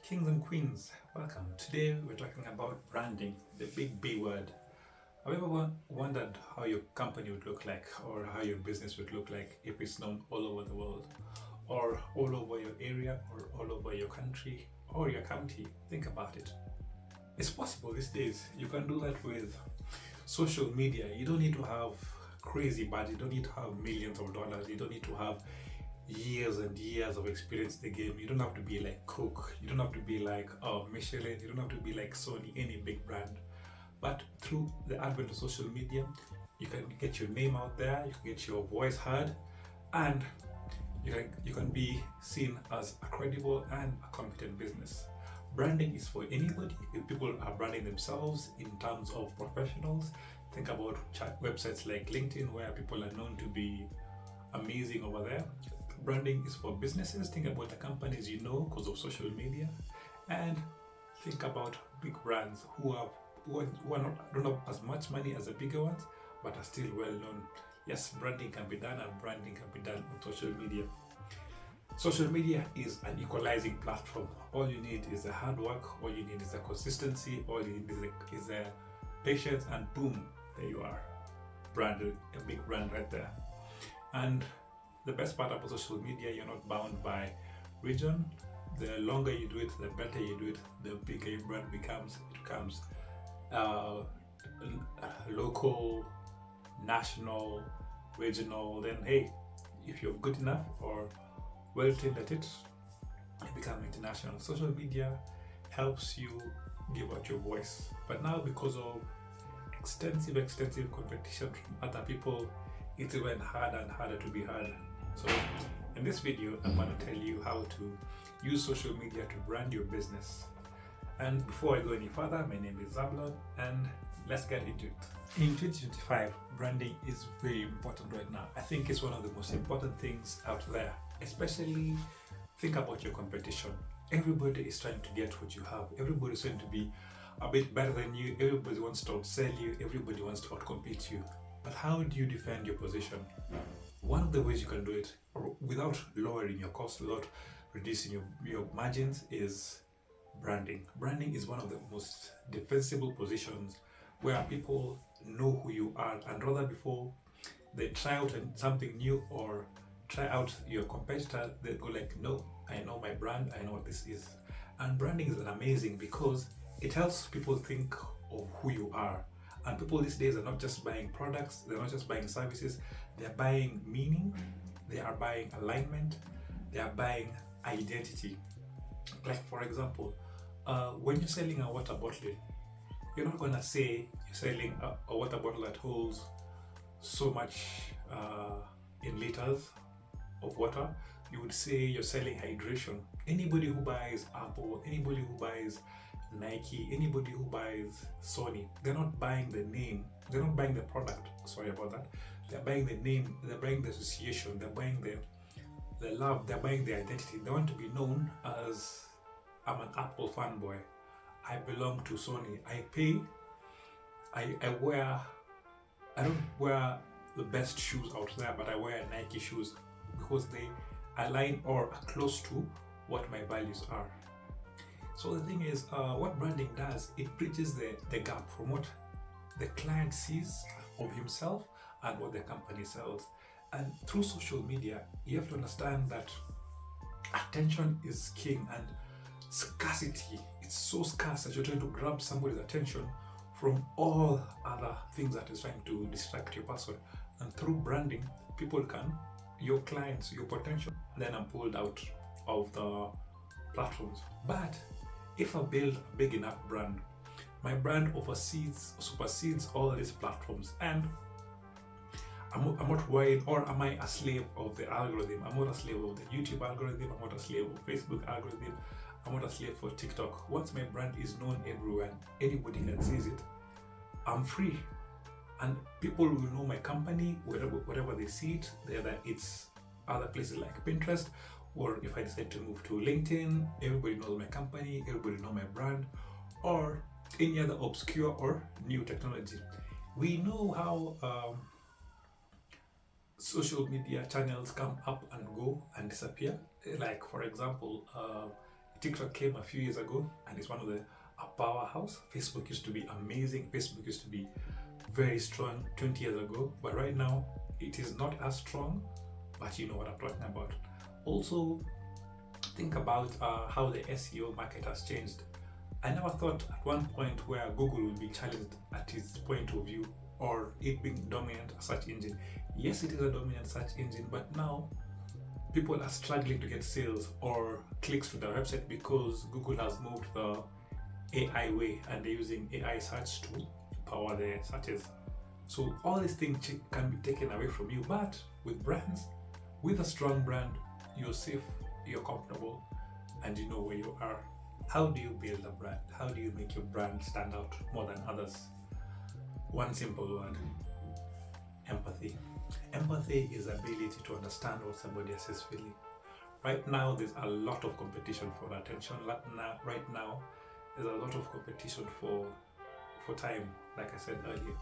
Kings and queens, welcome. Today we're talking about branding, the big B word. Have you ever wondered how your company would look like or how your business would look like if it's known all over the world or all over your area or all over your country or your county? Think about it. It's possible these days. You can do that with social media. You don't need to have crazy budget, you don't need to have millions of dollars, you don't need to have years and years of experience in the game. You don't have to be like Coke, you don't have to be like Michelin, you don't have to be like Sony, any big brand. But through the advent of social media, you can get your name out there, you can get your voice heard, and you can be seen as a credible and a competent business. Branding is for anybody. If people are branding themselves in terms of professionals, think about websites like LinkedIn where people are known to be amazing over there. Branding is for businesses. Think about the companies you know because of social media, and think about big brands who are not don't have as much money as the bigger ones, but are still well known. Yes, branding can be done, and branding can be done on social media. Social media is an equalizing platform. All you need is the hard work. All you need is the consistency. All you need is the patience, and boom, there you are, branded, a big brand right there. And the best part about social media, you're not bound by region. The longer you do it, the better you do it, the bigger your brand becomes. It becomes local, national, regional. Then hey, if you're good enough or well trained at it, you become international. Social media helps you give out your voice. But now, because of extensive competition from other people, it's even harder and harder to be heard. So in this video, I'm going to tell you how to use social media to brand your business. And before I go any further, my name is Zablon, and let's get into it. In 2025, branding is very important right now. I think it's one of the most important things out there. Especially think about your competition. Everybody is trying to get what you have. Everybody's trying to be a bit better than you. Everybody wants to outsell you. Everybody wants to outcompete you. But how do you defend your position? One of the ways you can do it without lowering your cost, without reducing your margins, is branding. Branding is one of the most defensible positions where people know who you are, and rather before they try out something new or try out your competitor, they go like, no, I know my brand, I know what this is. And branding is amazing because it helps people think of who you are. And people these days are not just buying products, they're not just buying services, they're buying meaning, they are buying alignment, they are buying identity. Like for example, when you're selling a water bottle, you're not gonna say you're selling a water bottle that holds so much in liters of water. You would say you're selling hydration. Anybody who buys Apple, anybody who buys Nike, anybody who buys Sony, they're not buying the name, they're not buying the product, sorry about that. They're buying the name, they're buying the association, they're buying the love, they're buying the identity. They want to be known as, I'm an Apple fanboy, I belong to Sony, I pay, I don't wear the best shoes out there, but I wear Nike shoes because they align or are close to what my values are. So the thing is, what branding does, it bridges the gap from what the client sees of himself and what the company sells. And through social media, you have to understand that attention is king, and scarcity, it's so scarce that you're trying to grab somebody's attention from all other things that is trying to distract your person. And through branding, people can, your clients, your potential, then I'm pulled out of the platforms. But if I build a big enough brand, my brand supersedes all these platforms, and I'm not worried, or am I a slave of the algorithm? I'm not a slave of the YouTube algorithm, I'm not a slave of Facebook algorithm, I'm not a slave for TikTok. Once my brand is known everywhere, anybody can see it, I'm free. And people will know my company wherever they see it, whether it's other places like Pinterest, or if I decide to move to LinkedIn, everybody knows my company, everybody knows my brand, or any other obscure or new technology. We know how social media channels come up and go and disappear. Like for example, TikTok came a few years ago and it's one of the a powerhouse. Facebook used to be amazing. Facebook used to be very strong 20 years ago, but right now it is not as strong, but you know what I'm talking about. Also, think about how the SEO market has changed. I never thought at one point where Google would be challenged at its point of view or it being dominant search engine. Yes, it is a dominant search engine, but now people are struggling to get sales or clicks to their website because Google has moved the AI way and they're using AI search to power their searches. So all these things can be taken away from you, but with brands, with a strong brand, you're safe, you're comfortable, and you know where you are. How do you build a brand? How do you make your brand stand out more than others? One simple word: empathy. Empathy is the ability to understand what somebody else is feeling. Right now, there's a lot of competition for attention. Right now, there's a lot of competition for time, like I said earlier.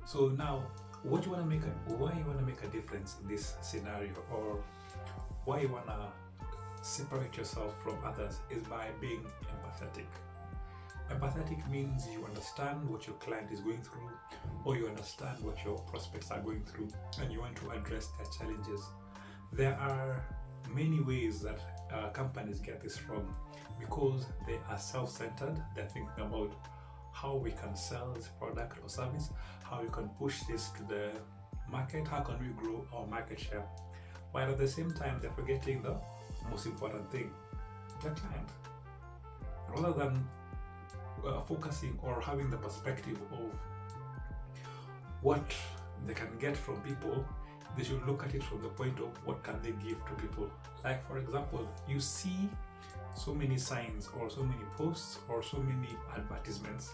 So now, why you want to make a difference in this scenario, or why you want to separate yourself from others, is by being empathetic. Empathetic means you understand what your client is going through, or you understand what your prospects are going through, and you want to address their challenges. There are many ways that companies get this wrong because they are self-centered. They're thinking about how we can sell this product or service, how we can push this to the market, how can we grow our market share, while at the same time they're forgetting the most important thing, the client. Rather than focusing or having the perspective of what they can get from people, they should look at it from the point of what can they give to people. Like, for example, you see so many signs or so many posts or so many advertisements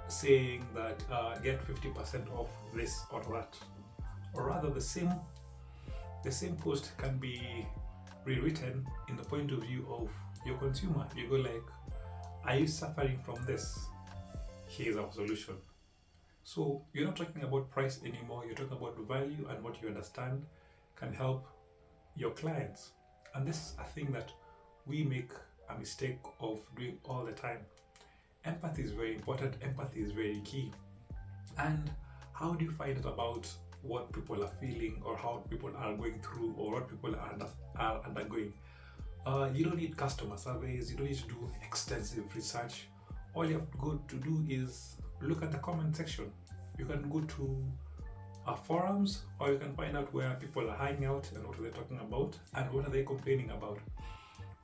saying that get 50% off this or that, or rather the same post can be rewritten in the point of view of your consumer. You go like, are you suffering from this? Here's our solution. So you're not talking about price anymore, you're talking about value and what you understand can help your clients. And this is a thing that we make a mistake of doing all the time. Empathy is very important, empathy is very key. And how do you find out about what people are feeling or how people are going through or what people are undergoing? You don't need customer surveys, you don't need to do extensive research. All you have to do is look at the comment section. You can go to forums, or you can find out where people are hanging out and what are they talking about and what are they complaining about.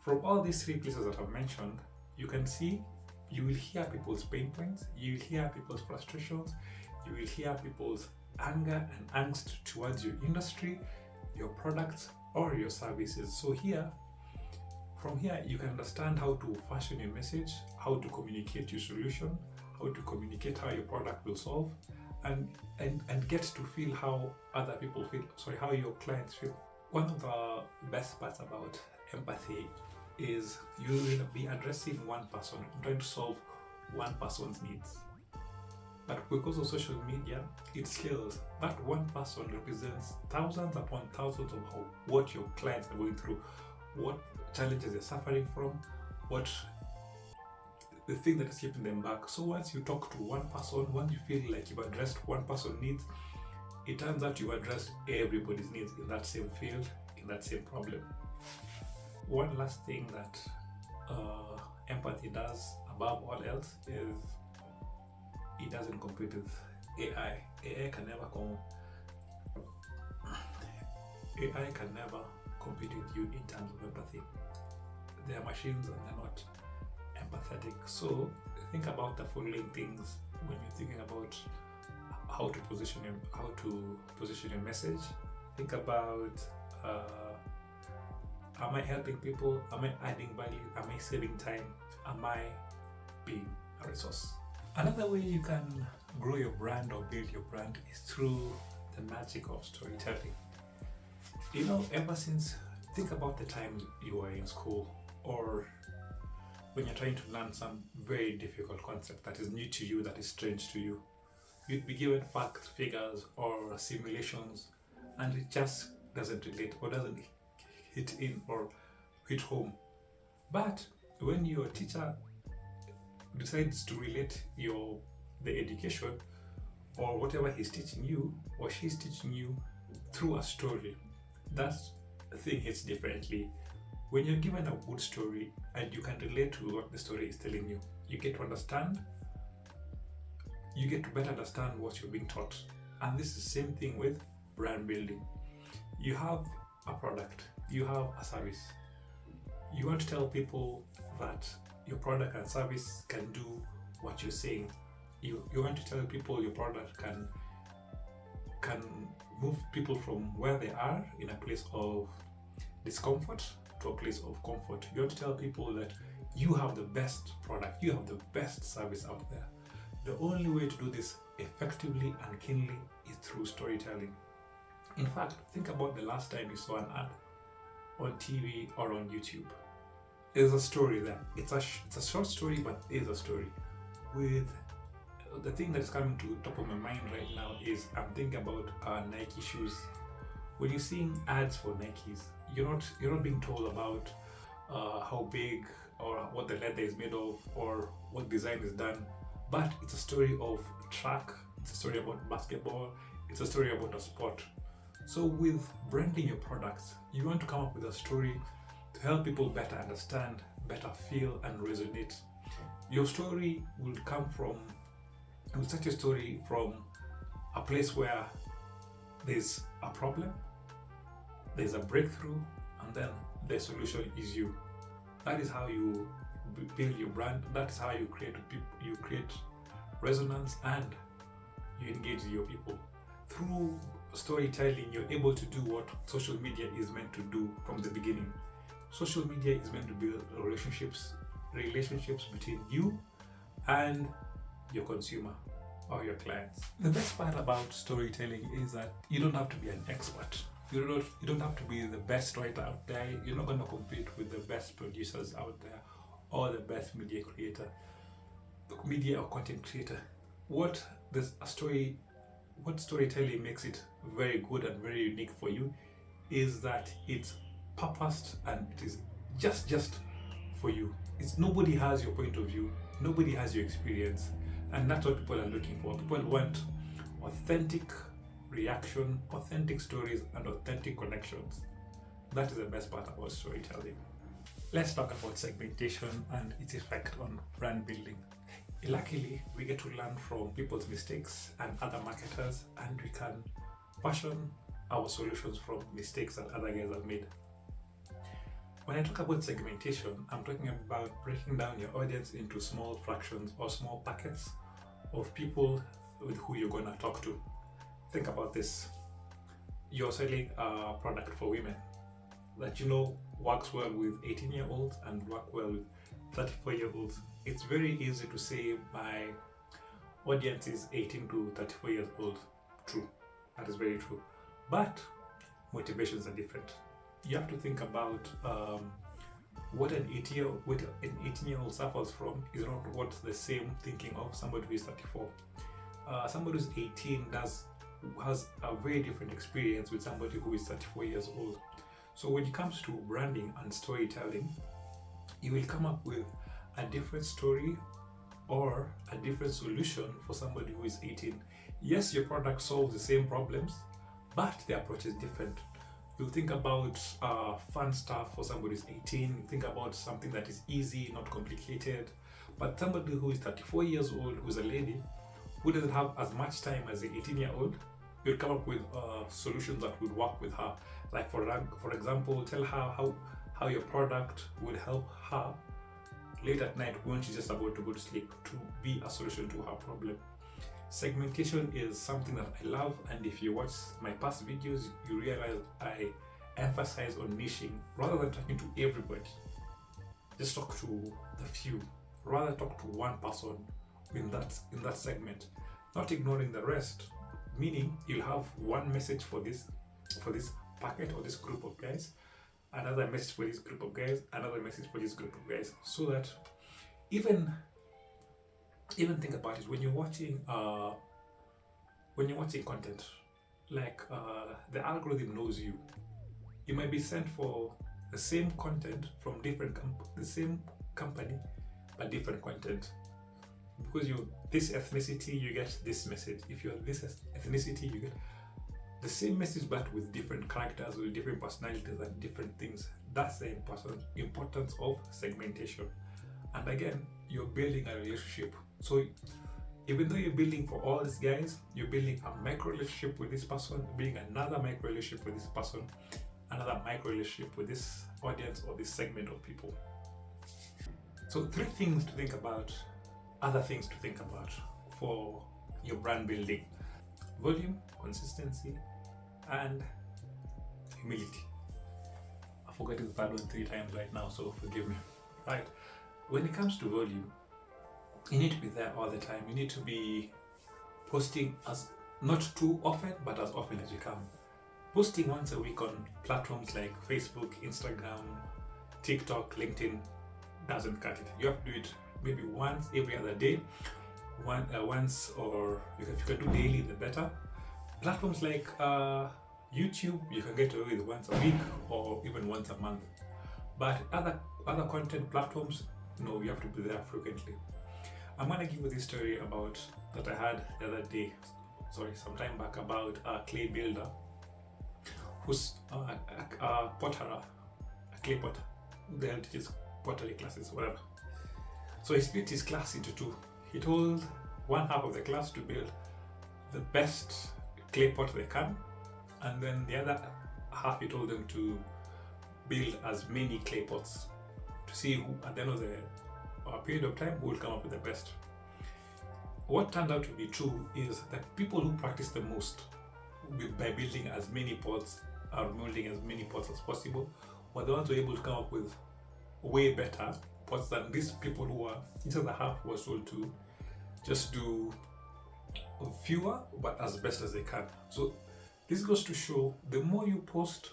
From all these three places that I've mentioned, you will hear people's pain points, you will hear people's frustrations, you will hear people's anger and angst towards your industry, your products, or your services. So from here, you can understand how to fashion your message, how to communicate your solution, how to communicate how your product will solve, and get to feel how other people feel, how your clients feel. One of the best parts about empathy is you will be addressing one person, trying to solve one person's needs. But because of social media, it scales. That one person represents thousands upon thousands of what your clients are going through, what challenges they're suffering from, what the thing that is keeping them back. So once you talk to one person, once you feel like you've addressed one person's needs, it turns out you've addressed everybody's needs in that same field, in that same problem. One last thing that empathy does above all else is it doesn't compete with AI. AI can never compete with you in terms of empathy. They are machines and they're not empathetic. So think about the following things when you're thinking about how to position your message. Think about am I helping people? Am I adding value? Am I saving time? Am I being a resource? Another way you can grow your brand or build your brand is through the magic of storytelling. Ever since, think about the time you were in school or when you're trying to learn some very difficult concept that is new to you, that is strange to you. You'd be given facts, figures, or simulations, and it just doesn't relate or doesn't hit in or hit home. But when your teacher decides to relate the education or whatever he's teaching you or she's teaching you through a story, that thing hits differently. When you're given a good story and you can relate to what the story is telling you, you get to better understand what you're being taught. And this is the same thing with brand building. You have a product, you have a service. You want to tell people that your product and service can do what you're saying. You want to tell people your product can move people from where they are in a place of discomfort to a place of comfort. You want to tell people that you have the best product, you have the best service out there. The only way to do this effectively and keenly is through storytelling. In fact, think about the last time you saw an ad on TV or on YouTube. There's a story there. It's a short story, but there's a story. With the thing that's coming to the top of my mind right now is I'm thinking about Nike shoes. When you're seeing ads for Nikes, you're not being told about how big or what the leather is made of or what design is done, but it's a story of track, it's a story about basketball, it's a story about a sport. So with branding your products, you want to come up with a story to help people better understand, better feel and resonate. Your story will start your story from a place where there's a problem, there's a breakthrough, and then the solution is you. That is how you build your brand. That is how you create resonance and you engage your people. Through storytelling, you're able to do what social media is meant to do from the beginning. Social media is meant to build relationships between you and your consumer or your clients. The best part about storytelling is that you don't have to be an expert. You don't have to be the best writer out there. You're not going to compete with the best producers out there or the best media or content creator. What storytelling makes it very good and very unique for you is that it's purposed and it is just for you. Nobody has your point of view, nobody has your experience, and that's what people are looking for. People want authentic reaction, authentic stories, and authentic connections. That is the best part about storytelling. Let's talk about segmentation and its effect on brand building. Luckily, we get to learn from people's mistakes and other marketers, and we can fashion our solutions from mistakes that other guys have made. When I talk about segmentation, I'm talking about breaking down your audience into small fractions or small packets of people with who you're going to talk to. Think about this. You're selling a product for women that you know works well with 18-year-olds and work well with 34-year-olds. It's very easy to say my audience is 18 to 34 years old. True, that is very true. But motivations are different. You have to think about what an 18-year-old suffers from is not what the same thinking of somebody who is 34. Somebody who's 18 has a very different experience with somebody who is 34 years old. So when it comes to branding and storytelling, you will come up with a different story or a different solution for somebody who is 18. Yes, your product solves the same problems, but the approach is different. You'll think about fun stuff for somebody who's 18. You think about something that is easy, not complicated. But somebody who is 34 years old, who's a lady, who doesn't have as much time as the 18-year-old, you'll come up with solutions that would work with her. Like for example, tell her how your product would help her late at night when she's just about to go to sleep, to be a solution to her problem. Segmentation is something that I love, and if you watch my past videos, you realize I emphasize on niching rather than talking to everybody. Just talk to the few, rather talk to one person in that segment, not ignoring the rest. Meaning you'll have one message for this packet or this group of guys, another message for this group of guys, another message for this group of guys, so that even think about it when you're watching content, like the algorithm knows you. You might be sent for the same content from the same company, but different content. Because you're this ethnicity, you get this message. If you're this ethnicity, you get the same message but with different characters, with different personalities and different things. That's the importance of segmentation. And again, you're building a relationship. So even though you're building for all these guys, you're building a micro relationship with this person, building another micro relationship with this person, another micro relationship with this audience or this segment of people. So 3 things to think about, other things to think about for your brand building: volume, consistency, and humility. I forgot the third one 3 times right now, so forgive me. Right, when it comes to volume, you need to be there all the time. You need to be posting as not too often, but as often as you can. Posting once a week on platforms like Facebook, Instagram, TikTok, LinkedIn doesn't cut it. You have to do it maybe once every other day, once, or if you can do daily, the better. Platforms like YouTube, you can get away with once a week or even once a month. But other content platforms, no, you have to be there frequently. I'm gonna give you this story about that I had the other day, some time back, about a clay builder who's a potterer, a clay potter, who the hell teaches pottery classes, whatever. So he split his class into 2. He told one half of the class to build the best clay pot they can, and then the other half he told them to build as many clay pots to see who, at the end of the period of time, who will come up with the best. What turned out to be true is that people who practice the most by building as many pots or molding as many pots as possible were the ones who were able to come up with way better pots than these people who are each other half was told to just do fewer but as best as they can. So this goes to show the more you post,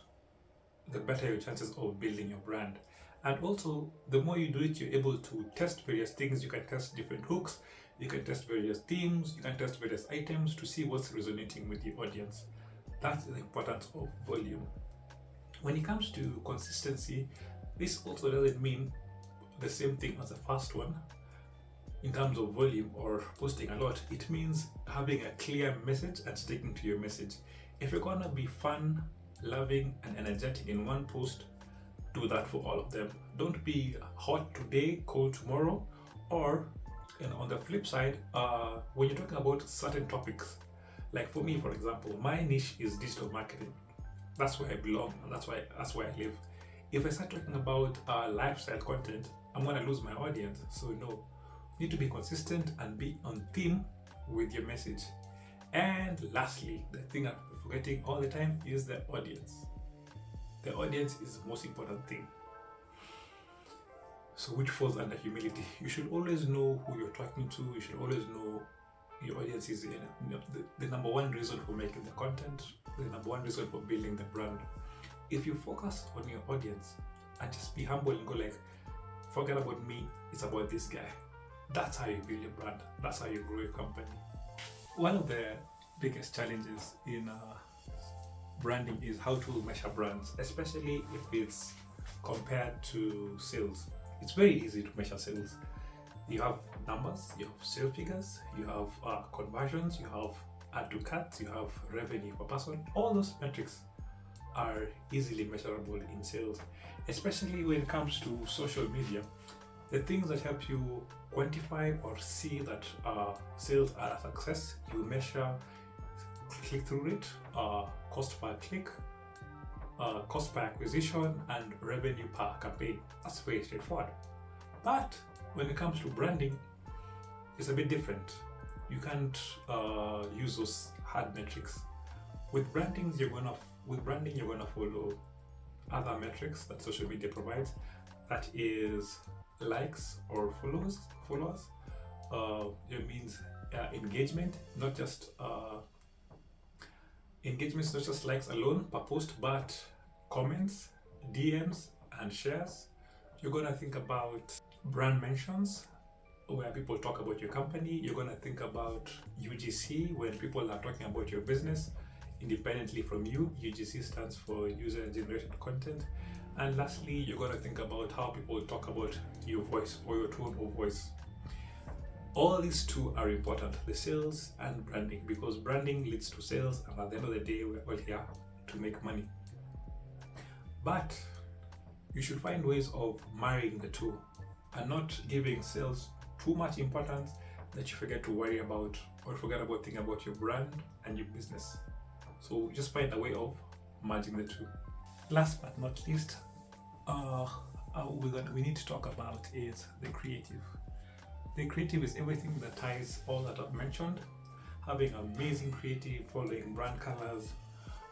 the better your chances of building your brand. And also, the more you do it, you're able to test various things. You can test different hooks, you can test various themes, you can test various items to see what's resonating with the audience. That's the importance of volume. When it comes to consistency, this also doesn't mean the same thing as the first one in terms of volume or posting a lot. It means having a clear message and sticking to your message. If you're gonna be fun, loving, and energetic in one post, do that for all of them. Don't be hot today, cold tomorrow. Or, and on the flip side, when you're talking about certain topics, like for me, for example, my niche is digital marketing. That's where I belong, and that's where I live. If I start talking about lifestyle content, I'm gonna lose my audience. So no, you need to be consistent and be on theme with your message. And lastly, the thing I'm forgetting all the time is the audience. The audience is the most important thing. So which falls under humility. You should always know who you're talking to. You should always know your audience is the number one reason for making the content, the number one reason for building the brand. If you focus on your audience and just be humble and go like, forget about me, it's about this guy. That's how you build your brand. That's how you grow your company. One of the biggest challenges in branding is how to measure brands, especially if it's compared to sales. It's very easy to measure sales. You have numbers, you have sales figures, you have conversions, you have add to carts, you have revenue per person. All those metrics are easily measurable in sales, especially when it comes to social media. The things that help you quantify or see that sales are a success, you measure click-through rate, cost per click, cost per acquisition, and revenue per campaign. That's very straightforward. But when it comes to branding, it's a bit different. You can't use those hard metrics. With branding, you're gonna follow other metrics that social media provides. That is likes or followers. It means engagement, not just engagements, not just likes alone per post, but comments, DMs, and shares. You're gonna think about brand mentions, where people talk about your company. You're gonna think about UGC, when people are talking about your business independently from you. UGC stands for user generated content. And lastly, you're going to think about how people talk about your voice or your tone of voice. All these two are important, the sales and branding, because branding leads to sales, and at the end of the day, we're all here to make money. But you should find ways of marrying the two and not giving sales too much importance that you forget to worry about or forget about thinking about your brand and your business. So just find a way of merging the two. Last but not least, we need to talk about is the creative. The creative is everything that ties all that I've mentioned. Having amazing creative, following brand colors,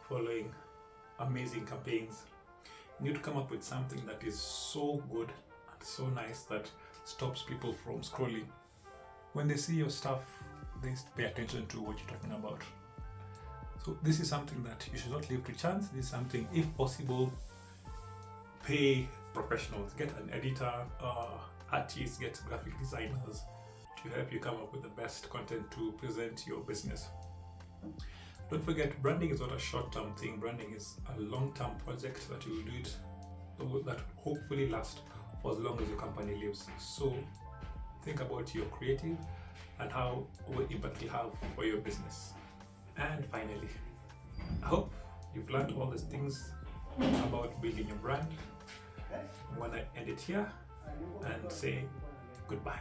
following amazing campaigns. You need to come up with something that is so good and so nice that stops people from scrolling. When they see your stuff, they pay attention to what you're talking about. So this is something that you should not leave to chance. This is something, if possible, pay professionals, get an editor, artists, get graphic designers to help you come up with the best content to present your business. Don't forget, branding is not a short-term thing. Branding is a long-term project that you will do it, that hopefully lasts for as long as your company lives. So think about your creative and what impact it have for your business. And finally, I hope you've learned all these things about building your brand. I'm gonna end it here and say goodbye.